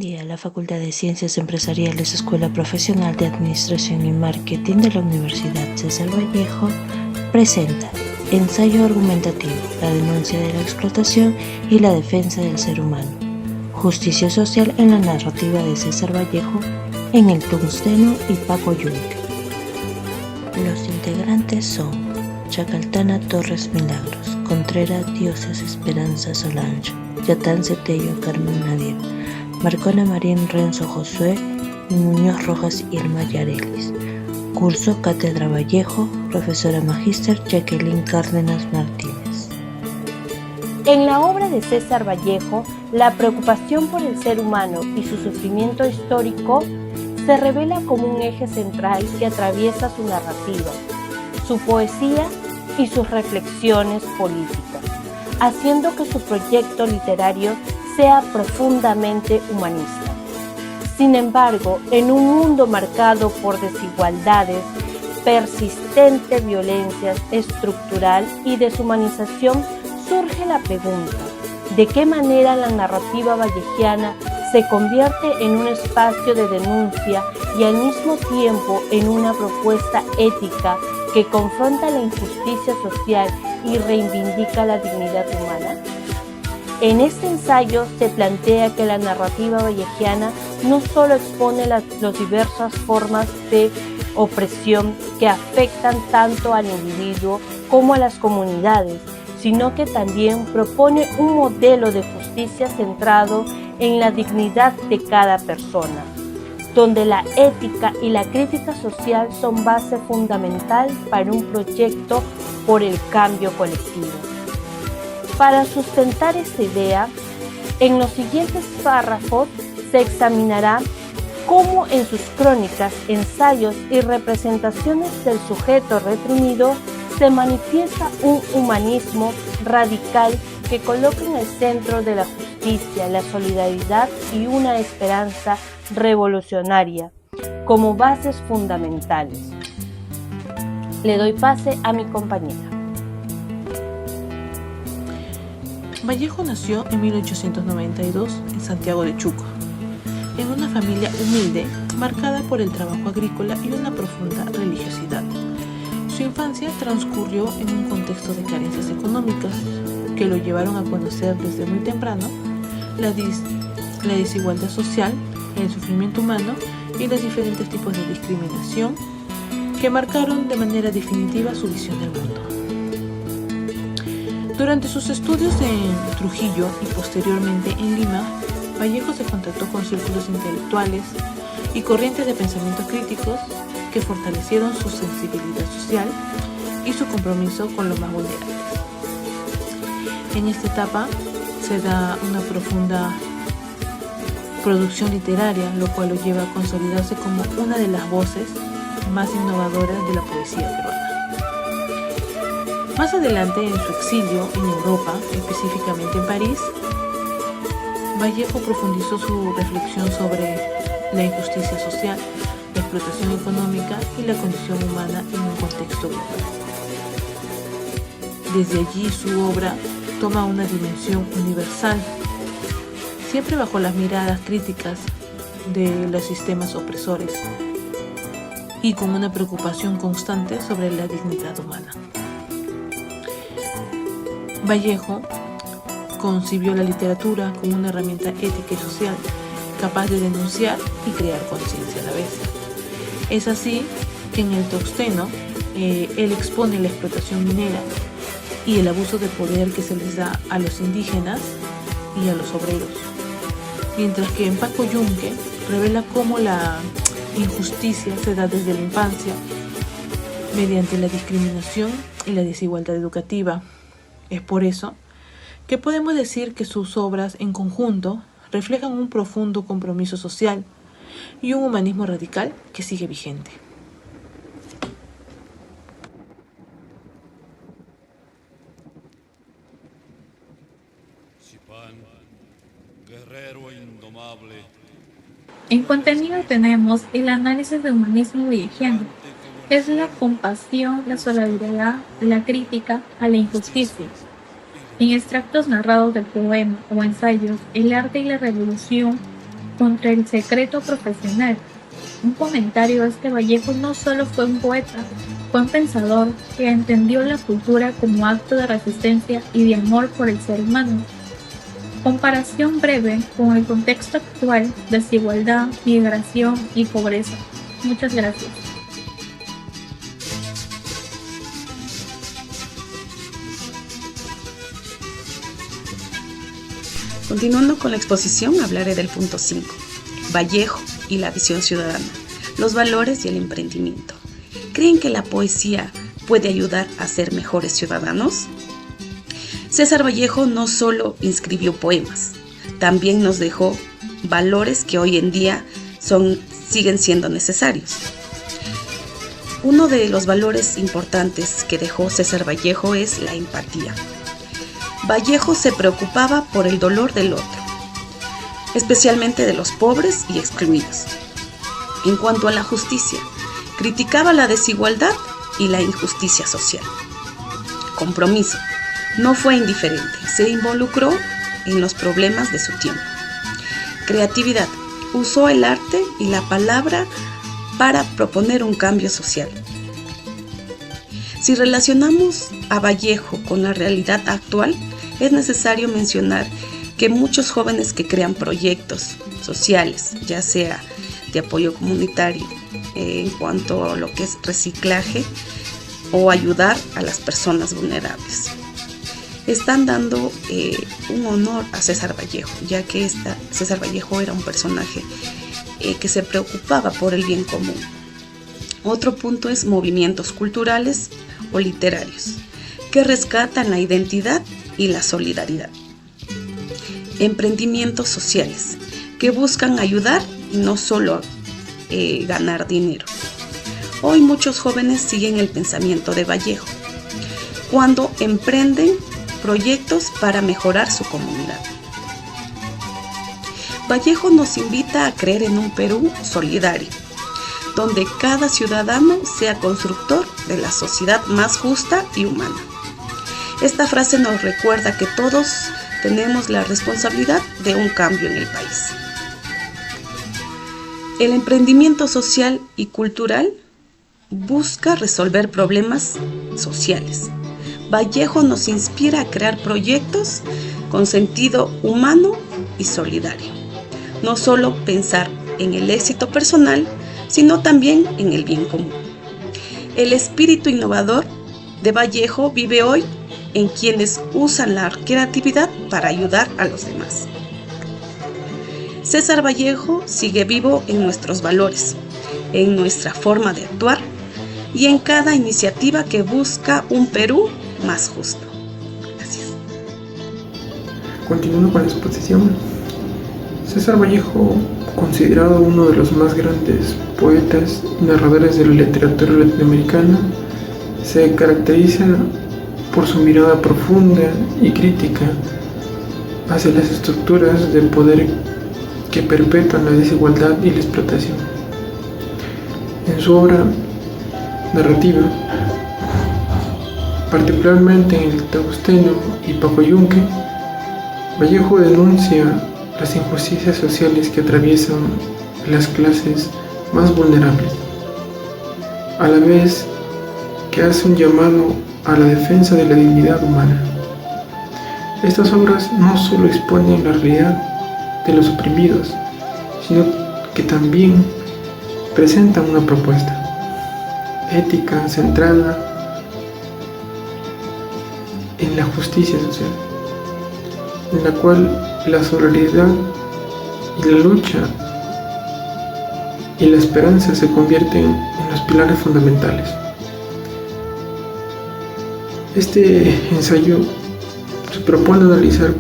Día, la Facultad de Ciencias Empresariales, Escuela Profesional de Administración y Marketing de la Universidad César Vallejo presenta Ensayo argumentativo, la denuncia de la explotación y la defensa del ser humano. Justicia social en la narrativa de César Vallejo en El Tungsteno y Paco Yunque. Los integrantes son Chacaltana Torres Milagros, Contreras Dioses Esperanza Solange, Yatán Cetello Carmen Nadir, Marcona Marín Renzo Josué y Muñoz Rojas Irma Yarelis. Curso Cátedra Vallejo, profesora magíster Jacqueline Cárdenas Martínez. En la obra de César Vallejo, la preocupación por el ser humano y su sufrimiento histórico se revela como un eje central que atraviesa su narrativa, su poesía y sus reflexiones políticas, haciendo que su proyecto literario sea profundamente humanista. Sin embargo, en un mundo marcado por desigualdades, persistente violencia estructural y deshumanización, surge la pregunta: ¿de qué manera la narrativa vallejiana se convierte en un espacio de denuncia y al mismo tiempo en una propuesta ética que confronta la injusticia social y reivindica la dignidad humana? En este ensayo se plantea que la narrativa vallejiana no solo expone las diversas formas de opresión que afectan tanto al individuo como a las comunidades, sino que también propone un modelo de justicia centrado en la dignidad de cada persona, donde la ética y la crítica social son base fundamental para un proyecto por el cambio colectivo. Para sustentar esta idea, en los siguientes párrafos se examinará cómo en sus crónicas, ensayos y representaciones del sujeto reprimido se manifiesta un humanismo radical que coloca en el centro de la justicia, la solidaridad y una esperanza revolucionaria como bases fundamentales. Le doy pase a mi compañera. Vallejo nació en 1892 en Santiago de Chuco, en una familia humilde marcada por el trabajo agrícola y una profunda religiosidad. Su infancia transcurrió en un contexto de carencias económicas que lo llevaron a conocer desde muy temprano la desigualdad social, el sufrimiento humano y los diferentes tipos de discriminación que marcaron de manera definitiva su visión del mundo. Durante sus estudios en Trujillo y posteriormente en Lima, Vallejo se contactó con círculos intelectuales y corrientes de pensamiento críticos que fortalecieron su sensibilidad social y su compromiso con los más vulnerables. En esta etapa se da una profunda producción literaria, lo cual lo lleva a consolidarse como una de las voces más innovadoras de la poesía peruana. Más adelante, en su exilio en Europa, específicamente en París, Vallejo profundizó su reflexión sobre la injusticia social, la explotación económica y la condición humana en un contexto global. Desde allí su obra toma una dimensión universal, siempre bajo las miradas críticas de los sistemas opresores y con una preocupación constante sobre la dignidad humana. Vallejo concibió la literatura como una herramienta ética y social capaz de denunciar y crear conciencia a la vez. Es así que en El Tungsteno él expone la explotación minera y el abuso de poder que se les da a los indígenas y a los obreros, mientras que en Paco Yunque revela cómo la injusticia se da desde la infancia mediante la discriminación y la desigualdad educativa. Es por eso que podemos decir que sus obras en conjunto reflejan un profundo compromiso social y un humanismo radical que sigue vigente. Guerrero indomable. En contenido tenemos el análisis del humanismo vallejiano. Es la compasión, la solidaridad, la crítica a la injusticia. En extractos narrados del poema o ensayos, el arte y la revolución contra el secreto profesional. Un comentario es que Vallejo no solo fue un poeta, fue un pensador que entendió la cultura como acto de resistencia y de amor por el ser humano. Comparación breve con el contexto actual: desigualdad, migración y pobreza. Muchas gracias. Continuando con la exposición, hablaré del punto 5, Vallejo y la visión ciudadana, los valores y el emprendimiento. ¿Creen que la poesía puede ayudar a ser mejores ciudadanos? César Vallejo no solo inscribió poemas, también nos dejó valores que hoy en día siguen siendo necesarios. Uno de los valores importantes que dejó César Vallejo es la empatía. Vallejo se preocupaba por el dolor del otro, especialmente de los pobres y excluidos. En cuanto a la justicia, criticaba la desigualdad y la injusticia social. Compromiso. No fue indiferente, se involucró en los problemas de su tiempo. Creatividad. Usó el arte y la palabra para proponer un cambio social. Si relacionamos a Vallejo con la realidad actual, es necesario mencionar que muchos jóvenes que crean proyectos sociales, ya sea de apoyo comunitario, en cuanto a lo que es reciclaje o ayudar a las personas vulnerables, están dando un honor a César Vallejo, ya que César Vallejo era un personaje que se preocupaba por el bien común. Otro punto es movimientos culturales o literarios, que rescatan la identidad y la solidaridad. Emprendimientos sociales, que buscan ayudar y no solo ganar dinero. Hoy muchos jóvenes siguen el pensamiento de Vallejo, cuando emprenden proyectos para mejorar su comunidad. Vallejo nos invita a creer en un Perú solidario, donde cada ciudadano sea constructor de la sociedad más justa y humana. Esta frase nos recuerda que todos tenemos la responsabilidad de un cambio en el país. El emprendimiento social y cultural busca resolver problemas sociales. Vallejo nos inspira a crear proyectos con sentido humano y solidario. No solo pensar en el éxito personal, sino también en el bien común. El espíritu innovador de Vallejo vive hoy en quienes usan la creatividad para ayudar a los demás. César Vallejo sigue vivo en nuestros valores, en nuestra forma de actuar y en cada iniciativa que busca un Perú más justo. Gracias. Continuando con la exposición, César Vallejo, considerado uno de los más grandes poetas y narradores de la literatura latinoamericana, se caracteriza por su mirada profunda y crítica hacia las estructuras de poder que perpetúan la desigualdad y la explotación. En su obra narrativa, particularmente en El Tausteño y Pacoyunque, Vallejo denuncia las injusticias sociales que atraviesan las clases más vulnerables, a la vez que hace un llamado a la defensa de la dignidad humana. Estas obras no solo exponen la realidad de los oprimidos, sino que también presentan una propuesta ética centrada en la justicia social, en la cual la solidaridad y la lucha y la esperanza se convierten en los pilares fundamentales. Este ensayo se propone analizar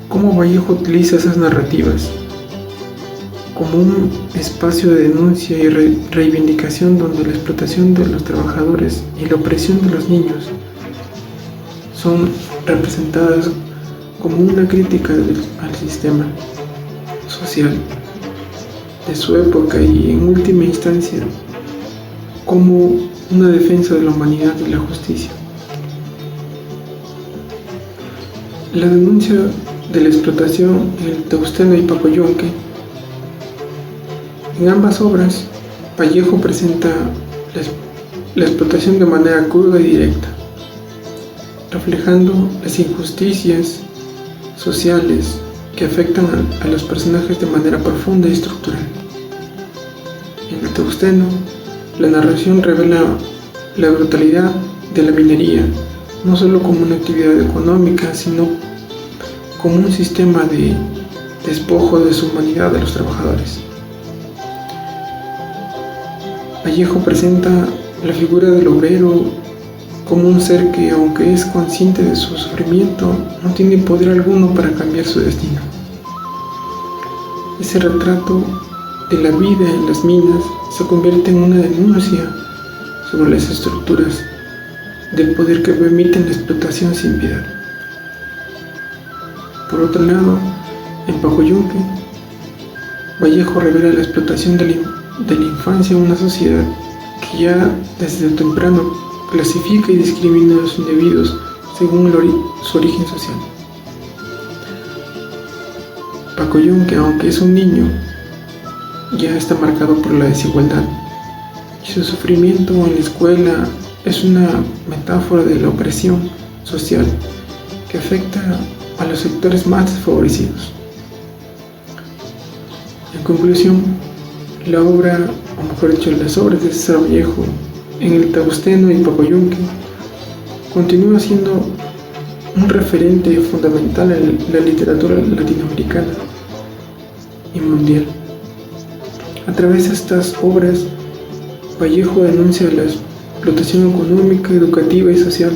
cómo Vallejo utiliza esas narrativas como un espacio de denuncia y reivindicación donde la explotación de los trabajadores y la opresión de los niños son representadas como una crítica al sistema social de su época y, en última instancia, como una defensa de la humanidad y la justicia. La denuncia de la explotación en el Tausteño y Pacoyunque En ambas obras, Vallejo presenta la explotación de manera cruda y directa, reflejando las injusticias sociales que afectan a los personajes de manera profunda y estructural. En el Tausteano, la narración revela la brutalidad de la minería, no solo como una actividad económica, sino como un sistema de despojo de su humanidad de los trabajadores. Vallejo presenta la figura del obrero como un ser que, aunque es consciente de su sufrimiento, no tiene poder alguno para cambiar su destino. Ese retrato de la vida en las minas se convierte en una denuncia sobre las estructuras de poder que permiten la explotación sin piedad. Por otro lado, en Pacoyunque, Vallejo revela la explotación de la infancia en una sociedad que ya desde temprano clasifica y discrimina a los individuos según su origen social. Pacoyunque, aunque es un niño, ya está marcado por la desigualdad, y su sufrimiento en la escuela es una metáfora de la opresión social que afecta a los sectores más desfavorecidos. En conclusión, la obra, o mejor dicho, las obras de César Vallejo en el Tausteano y Pacoyunque continúa siendo un referente fundamental en la literatura latinoamericana y mundial. A través de estas obras, Vallejo denuncia la explotación económica, educativa y social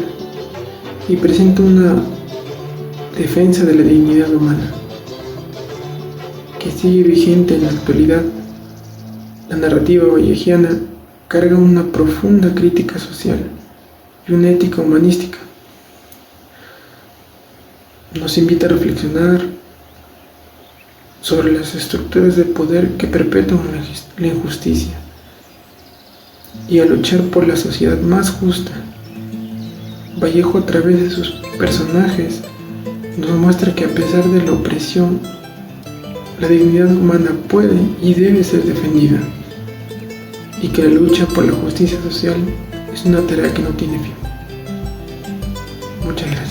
y presenta una defensa de la dignidad humana que sigue vigente en la actualidad. La narrativa vallejiana carga una profunda crítica social y una ética humanística. Nos invita a reflexionar sobre las estructuras de poder que perpetúan la injusticia y a luchar por la sociedad más justa. Vallejo, a través de sus personajes, nos muestra que a pesar de la opresión, la dignidad humana puede y debe ser defendida, y que la lucha por la justicia social es una tarea que no tiene fin. Muchas gracias.